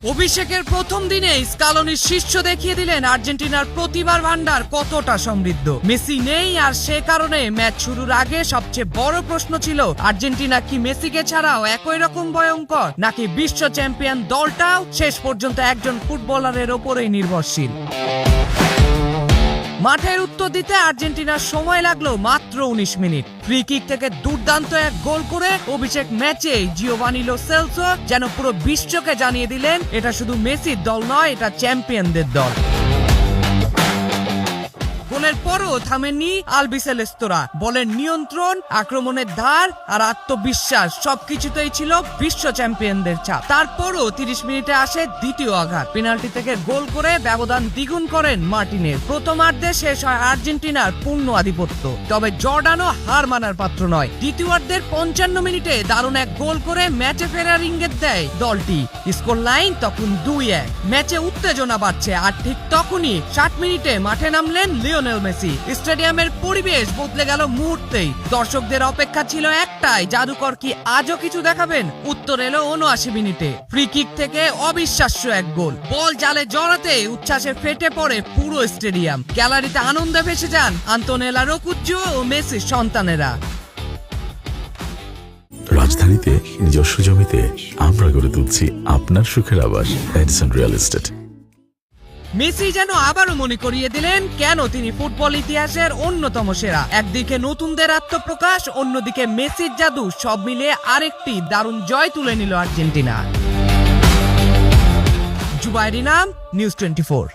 অভিষেকের প্রথম দিনে স্কালোনির শীর্ষ দেখিয়ে দিলেন আর্জেন্টিনার প্রতিভার ভান্ডার কতটা সমৃদ্ধ। মেসি নেই, আর সে কারণে ম্যাচ শুরুর আগে সবচেয়ে বড় প্রশ্ন ছিল আর্জেন্টিনা কি মেসিকে ছাড়াও একই রকম ভয়ঙ্কর, নাকি বিশ্ব চ্যাম্পিয়ন দলটাও শেষ পর্যন্ত একজন ফুটবলারের ওপরেই নির্ভরশীল। মাঠের উত্তর দিতে আর্জেন্টিনার সময় লাগলো মাত্র 19 মিনিট। ফ্রি কিক থেকে দুর্দান্ত এক গোল করে অভিষেক ম্যাচে জিওভানি লো সেলসো যেন পুরো বিশ্বকে জানিয়ে দিলেন এটা শুধু মেসির দল নয়, এটা চ্যাম্পিয়নদের দল। গোলের পরও থামেননি আলবিসেলেস্তোরা। বলের নিয়ন্ত্রণ, আক্রমণের ধার আর আত্মবিশ্বাস সবকিছুতেই ছিল বিশ্ব চ্যাম্পিয়নদের ছাপ। তারপরও 30 মিনিটে আসে দ্বিতীয় আঘাত। পেনাল্টি থেকে গোল করে ব্যবধান দ্বিগুণ করেন মার্টিনেজ। প্রথমার্ধে শেষ হয় আর্জেন্টিনার পূর্ণ আধিপত্য, তবে জর্ডানো হার মানার পাত্র নয়। দ্বিতীয়ার্ধের 55 মিনিটে দারুণ এক গোল করে ম্যাচে ফেরার ইঙ্গিত দেয় দলটি। স্কোর লাইন তখন 2-1। ম্যাচে উত্তেজনা বাড়ছে, আর ঠিক তখনই 60 মিনিটে মাঠে নামলেন লিওনেল মেসি। স্টেডিয়ামের পরিবেশ বদলে গেল মুহূর্তেই। দর্শকদের অপেক্ষা ছিল একটাই, জাদুকর কি আজও কিছু দেখাবেন? উত্তর এলো 79 মিনিটে। ফ্রি কিক থেকে অবিশ্বাস্য এক গোল। বল জালে জড়াতে উচ্ছ্বাসে ফেটে পড়ে পুরো স্টেডিয়াম। গ্যালারিতে আনন্দে ভেসে যান আন্তোনেলা রোকুজ্জো ও মেসির সন্তানেরা। রাজধানীতে নিজস্ব জমিতে আমরা গড়ে তুলছি আপনার সুখের আবাস, এডিসন রিয়েল এস্টেট। মেসি যেন আবারও মনে করিয়ে দিলেন কেন তিনি ফুটবল ইতিহাসের অন্যতম সেরা। একদিকে নতুনদের আত্মপ্রকাশ, অন্যদিকে মেসির জাদু, সব মিলিয়ে আরেকটি দারুণ জয় তুলে নিল আর্জেন্টিনা। জুবাইর ইনাম, নিউজ 24।